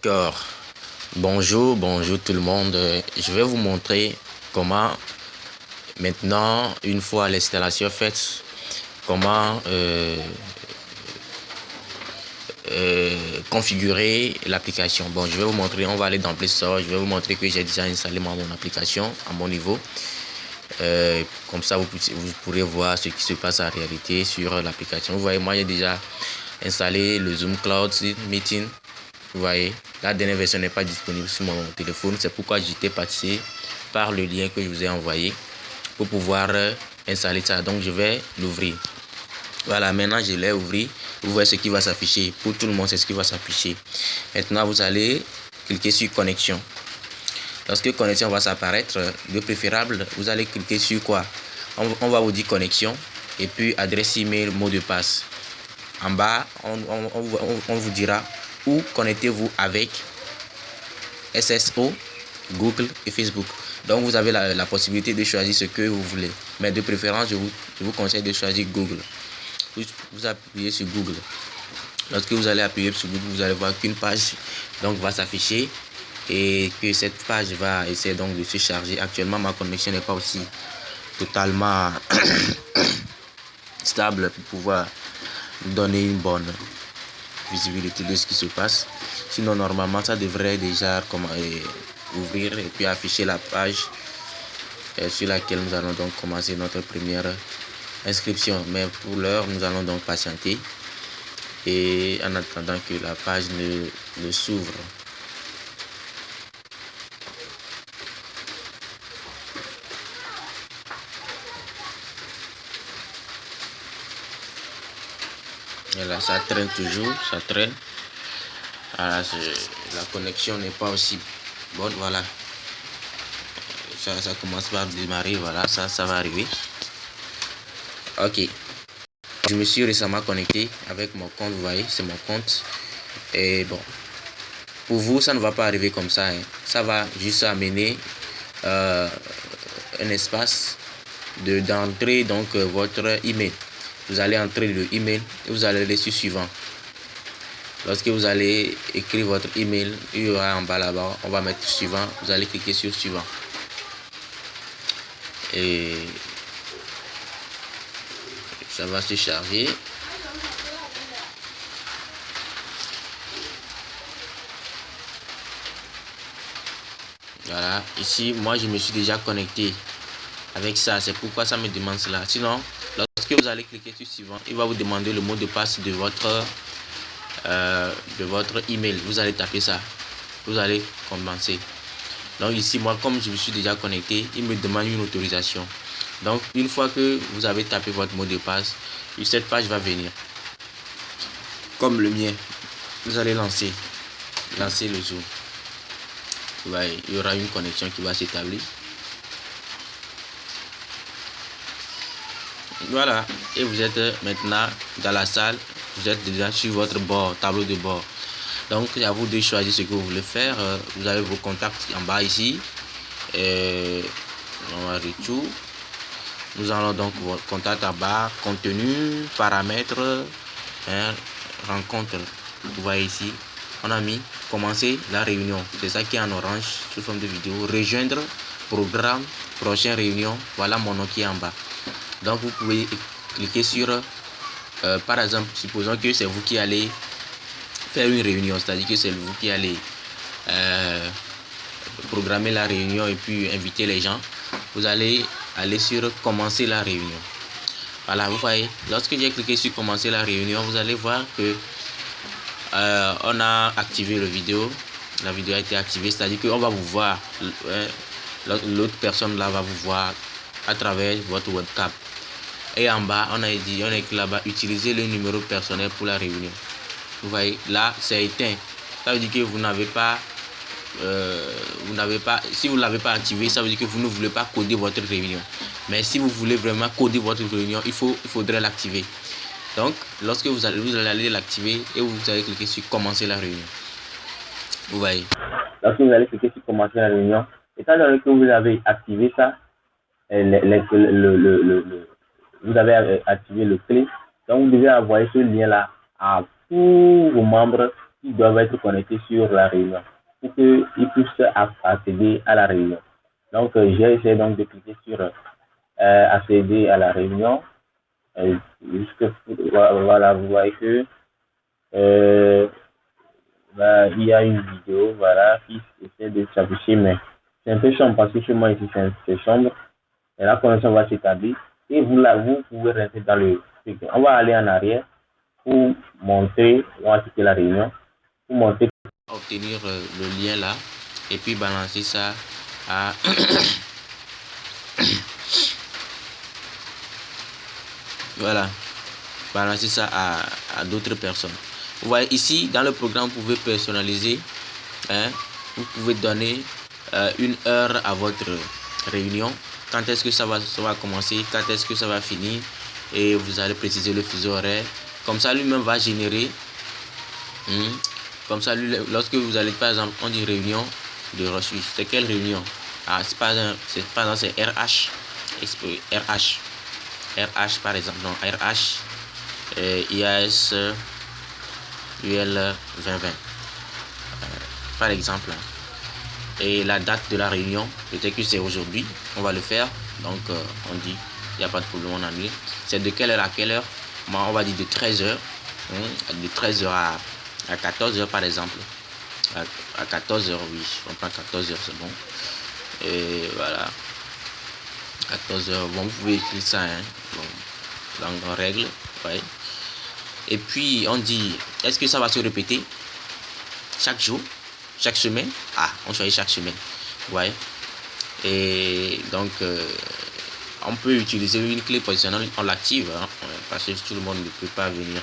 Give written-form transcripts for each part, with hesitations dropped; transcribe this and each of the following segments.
D'accord. Bonjour tout le monde. Je vais vous montrer comment maintenant, une fois l'installation faite, comment configurer l'application. Bon, je vais vous montrer, on va aller dans Play Store. Je vais vous montrer que j'ai déjà installé mon application à mon niveau. Comme ça, vous pourrez voir ce qui se passe en réalité sur l'application. Vous voyez, moi j'ai déjà installé le Zoom Cloud Meeting. Vous voyez, la dernière version n'est pas disponible sur mon téléphone. C'est pourquoi j'étais passé par le lien que je vous ai envoyé pour pouvoir installer ça. Donc je vais l'ouvrir. Voilà, maintenant je l'ai ouvert. Vous voyez ce qui va s'afficher. Pour tout le monde, c'est ce qui va s'afficher. Maintenant, vous allez cliquer sur connexion. Lorsque connexion va s'apparaître, de préférable, vous allez cliquer sur quoi? On va vous dire connexion et puis adresse email, mot de passe. En bas, on vous dira où connectez-vous avec SSO, Google et Facebook. Donc vous avez la possibilité de choisir ce que vous voulez. Mais de préférence, je vous conseille de choisir Google. Vous appuyez sur Google. Lorsque vous allez appuyer sur Google, vous allez voir qu'une page donc va s'afficher et que cette page va essayer donc de se charger. Actuellement, ma connexion n'est pas aussi totalement stable pour pouvoir donner une bonne visibilité de ce qui se passe. Sinon, normalement, ça devrait déjà ouvrir et puis afficher la page sur laquelle nous allons donc commencer notre première inscription. Mais pour l'heure, nous allons donc patienter et en attendant que la page ne s'ouvre. Et là, ça traîne toujours, ça traîne. Voilà, la connexion n'est pas aussi bonne. Voilà, ça commence par démarrer. Voilà, ça va arriver. Ok, je me suis récemment connecté avec mon compte. Vous voyez, c'est mon compte. Et bon, pour vous, ça ne va pas arriver comme ça, hein. Ça va juste amener un espace d'entrer donc votre email. Vous allez entrer le email et vous allez aller sur suivant. Lorsque vous allez écrire votre email, il y aura en bas là-bas, on va mettre suivant. Vous allez cliquer sur suivant. Et ça va se charger. Voilà, ici, moi je me suis déjà connecté avec ça. C'est pourquoi ça me demande cela. Sinon, lorsque vous allez cliquer sur suivant, il va vous demander le mot de passe de votre email. Vous allez taper ça. Vous allez commencer. Donc ici, moi, comme je me suis déjà connecté, il me demande une autorisation. Donc, une fois que vous avez tapé votre mot de passe, cette page va venir. Comme le mien. Vous allez lancer le Zoom. Il y aura une connexion qui va s'établir. Voilà. Et vous êtes maintenant dans la salle. Vous êtes déjà sur votre tableau de bord. Donc, c'est à vous de choisir ce que vous voulez faire. Vous avez vos contacts en bas ici. On va retour. Nous allons donc votre contact en bas, contenu, paramètres, rencontre. Vous voyez ici, on a mis commencer la réunion. C'est ça qui est en orange sous forme de vidéo. Rejoindre, programme, prochaine réunion. Voilà mon nom qui est en bas. Donc vous pouvez cliquer sur, par exemple, supposons que c'est vous qui allez faire une réunion, c'est-à-dire que c'est vous qui allez programmer la réunion et puis inviter les gens. Vous allez aller sur commencer la réunion. Voilà, vous voyez, lorsque j'ai cliqué sur commencer la réunion, vous allez voir que on a activé la vidéo a été activée, c'est-à-dire qu'on va vous voir, l'autre personne là va vous voir à travers votre webcam. Et en bas, on a écrit là-bas, utiliser le numéro personnel pour la réunion. Vous voyez, là, c'est éteint. Ça veut dire que vous n'avez pas, si vous ne l'avez pas activé, ça veut dire que vous ne voulez pas coder votre réunion. Mais si vous voulez vraiment coder votre réunion, il faudrait l'activer. Donc, lorsque vous allez aller l'activer et vous allez cliquer sur commencer la réunion. Vous voyez. Lorsque vous allez cliquer sur commencer la réunion, étant donné que vous avez activé ça, vous avez activé le clé, donc vous devez envoyer ce lien là à tous vos membres qui doivent être connectés sur la réunion pour qu'ils puissent accéder à la réunion. Donc, j'ai essayé donc de cliquer sur accéder à la réunion. Voilà, vous voyez que il y a une vidéo, voilà, qui essaie de s'afficher, mais c'est un peu sombre parce que chez moi ici c'est sombre. Et la connexion va s'établir et vous pouvez rentrer dans le truc. On va aller en arrière pour montrer, on va quitter la réunion, pour montrer. Obtenir le lien là et puis balancer ça à voilà, balancer ça à d'autres personnes. Vous voyez ici dans le programme, vous pouvez personnaliser, hein, vous pouvez donner une heure à votre réunion, quand est-ce que ça va commencer, quand est-ce que ça va finir, et vous allez préciser le fuseau horaire. Comme ça lui-même va générer, comme ça lui, lorsque vous allez par exemple, on dit réunion de reçu, c'est quelle réunion? Ah, c'est pas c'est RH, RH par exemple, non, RH IAS UL 2020 par exemple, et la date de la réunion, peut-être que c'est aujourd'hui, on va le faire, donc on dit, il n'y a pas de problème, on annule. C'est de quelle heure à quelle heure? Moi, on va dire de 13h, de 13h à 14h par exemple, à 14h, oui, on prend 14h, c'est bon, et voilà, 14h, bon, vous pouvez écrire ça, hein, bon, dans règle, ouais. Et puis on dit, est-ce que ça va se répéter chaque jour, chaque semaine? Ah, on choisit chaque semaine, ouais. Et donc on peut utiliser une clé positionnelle, on l'active, hein, parce que tout le monde ne peut pas venir.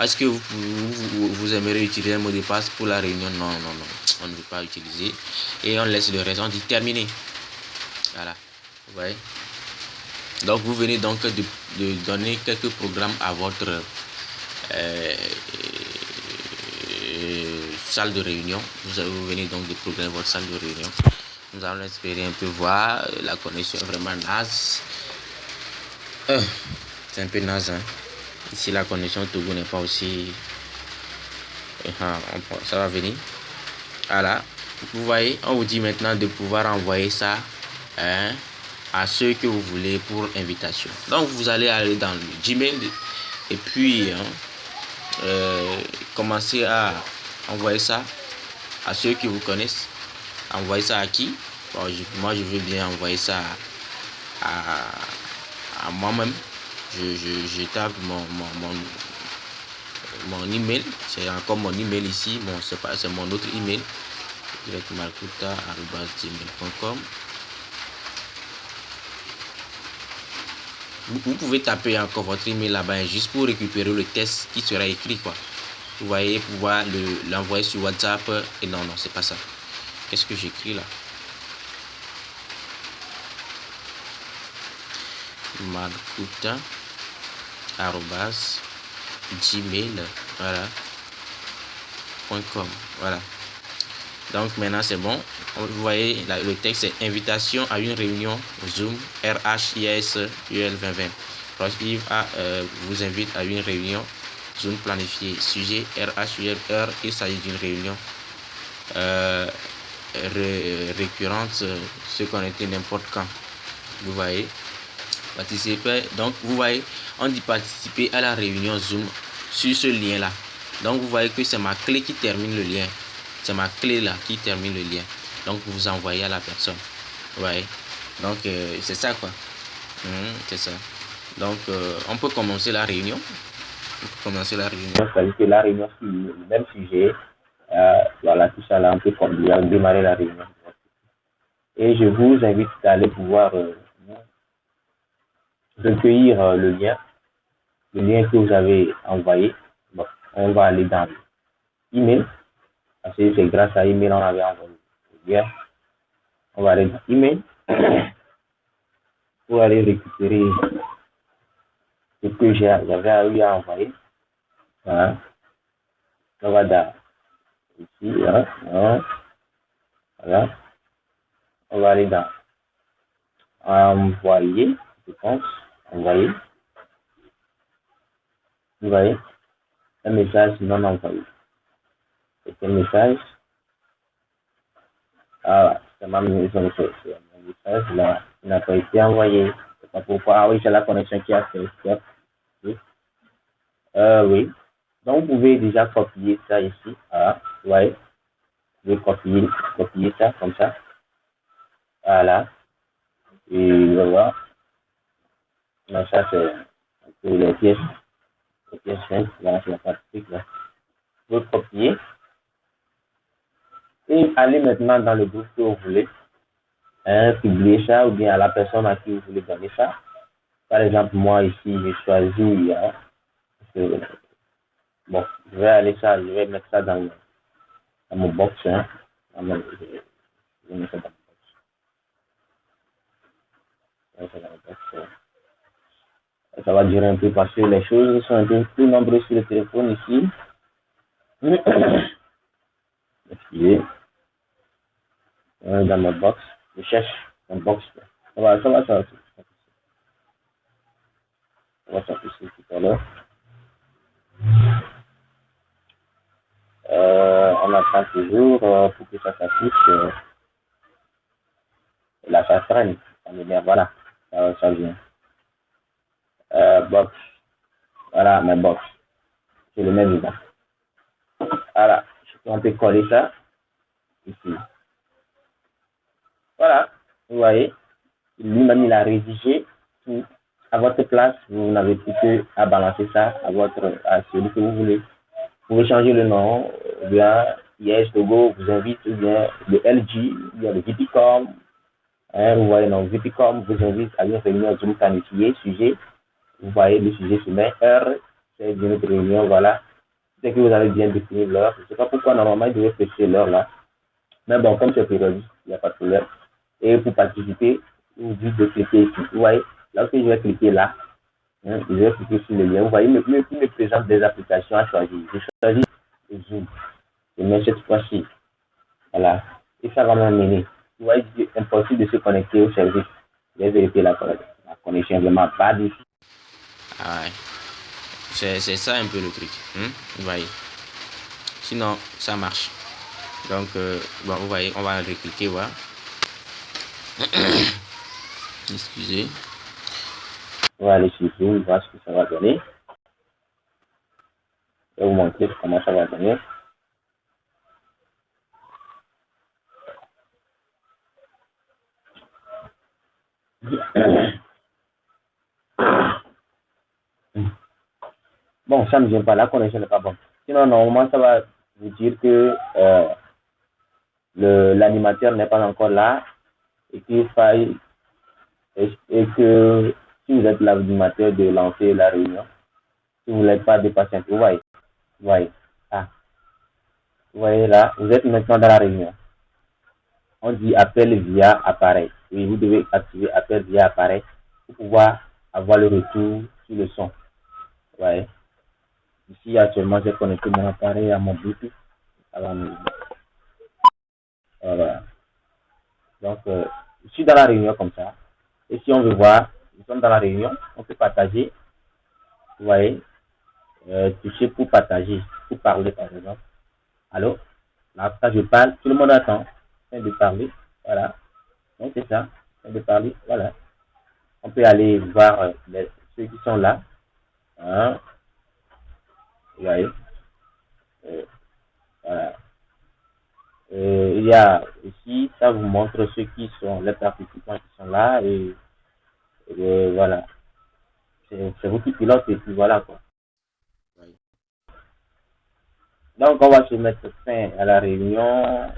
Est-ce que vous aimeriez utiliser un mot de passe pour la réunion? Non, non, non, on ne veut pas utiliser. Et on laisse le reste, on dit terminer. Voilà, ouais. Donc vous venez donc de donner quelques programmes à votre salle de réunion. Vous venez donc de programmer votre salle de réunion. Nous allons espérer un peu voir. La connexion est vraiment naze. C'est un peu naze, hein. Ici la connexion Togo n'est pas aussi. Ça va venir. Voilà. Vous voyez, on vous dit maintenant de pouvoir envoyer ça, hein, à ceux que vous voulez pour invitation. Donc vous allez aller dans le Gmail et puis commencer à envoyer ça à ceux qui vous connaissent. Envoyer ça à qui? Bon, moi je veux bien envoyer ça à moi-même. Je tape mon email. C'est encore mon email ici. Bon, c'est mon autre email. directmalkuta@gmail.com. Vous pouvez taper encore votre email là-bas juste pour récupérer le test qui sera écrit, quoi. Vous voyez, pouvoir l'envoyer sur WhatsApp. Et non, c'est pas ça. Qu'est-ce que j'écris là? malkuta@gmail, voilà, .com, voilà. Donc maintenant c'est bon. Vous voyez là, le texte c'est invitation à une réunion Zoom RHIS UL 2020. Yves vous invite à une réunion Zoom planifiée. Sujet RHUL heure. Il s'agit d'une réunion récurrente, se connecter n'importe quand. Vous voyez, participer. Donc vous voyez, on dit participer à la réunion Zoom sur ce lien là. Donc vous voyez que c'est ma clé qui termine le lien. C'est ma clé là qui termine le lien. Donc vous envoyez à la personne. Vous voyez. Donc c'est ça, quoi. C'est ça. Donc on peut commencer la réunion. C'est-à-dire que la réunion sur le même sujet. Voilà, tout ça là, on peut démarrer la réunion. Et je vous invite à aller pouvoir recueillir le lien que vous avez envoyé. Bon, on va aller dans l'email, parce que c'est grâce à email on avait envoyé le lien. On va aller dans email pour aller récupérer ce que j'avais eu à envoyer. Voilà. On va dans ici, là. Voilà. On va aller dans envoyer, je pense. Envoyer. Vous voyez, un message non envoyé. C'est quel message? Ah, c'est ma maison, c'est mon message là, il n'a pas été envoyé. C'est pas pourquoi. Ah oui, c'est la connexion qui a fait. Oui. Oui. Donc, vous pouvez déjà copier ça ici. Ah, ouais. Vous pouvez copier ça comme ça. Voilà. Et voilà. Là, ça, c'est un peu les pièces simples. Là, c'est la partie là. Vous copiez. Et allez maintenant dans le groupe que vous voulez. Hein, publier ça ou bien à la personne à qui vous voulez donner ça. Par exemple, moi ici, j'ai choisi. Hein, bon, je vais mettre ça dans mon box. Hein, je vais mettre ça dans mon box. Ça va durer un peu parce que les choses sont un peu plus nombreuses sur le téléphone ici. Excusez. Dans ma box. Je cherche un box. Ça va sortir. Ça va sortir tout à l'heure. On attend toujours pour que ça s'affiche. Là, ça traîne. Ça m'énerve. Voilà. Ça vient. Box. Voilà, ma box. Je le mets dedans. Voilà. On peut coller ça ici. Voilà. Vous voyez. Lui-même, il a rédigé tout. À votre place, vous n'avez plus qu'à balancer ça à celui que vous voulez. Vous pouvez changer le nom, ou bien Yes Togo vous invite, ou bien le LG, ou bien le VPCom. Hein, vous voyez, non, VPCom vous invite à une réunion Zoom planifiée, sujet. Vous voyez, le sujet se met heure, c'est une autre réunion, voilà. C'est que vous avez bien défini l'heure. Je ne sais pas pourquoi, normalement, il devait fixer l'heure là. Mais bon, comme c'est périodique, il n'y a pas de problème. Et pour participer, vous dites de cliquer ici. Vous voyez, là où je vais cliquer là, hein, je vais cliquer sur le lien. Vous voyez, il me présente des applications à choisir. Je choisis Zoom. Je mets cette fois-ci. Voilà. Et ça va m'amener. Vous voyez, c'est impossible de se connecter au service. Je vais vérifier la connexion est vraiment pas difficile. Ah ouais. C'est ça un peu le truc. Vous voyez. Sinon, ça marche. Donc, bon, vous voyez, on va recliquer, voilà. Excusez. On va aller sur Zoom, voir ce que ça va donner. Je vais vous montrer comment ça va donner. Bon, ça ne vient pas, la connexion n'est pas bonne. Sinon, normalement, ça va vous dire que l'animateur n'est pas encore là et que si vous êtes l'animateur de lancer la réunion, si vous ne l'êtes pas, de patienter. Vous voyez. Ah, vous voyez là, vous êtes maintenant dans la réunion. On dit appel via appareil. Oui, vous devez activer appel via appareil pour pouvoir avoir le retour sur le son. Vous voyez. Ici, actuellement, j'ai connecté mon appareil à mon Bluetooth. Voilà. Donc, je suis dans la réunion comme ça. Et si on veut voir, nous sommes dans la réunion, on peut partager. Vous voyez, toucher pour partager, pour parler par exemple. Allô? Là, quand je parle, tout le monde attend. Fin de parler. Voilà. Donc, c'est ça. Fin de parler. Voilà. On peut aller voir ceux qui sont là. Hein? Vous voyez. Voilà. Il y a ici, ça vous montre ceux qui sont les participants qui sont là et voilà. C'est vous qui pilote et puis voilà quoi. Donc on va se mettre fin à la réunion.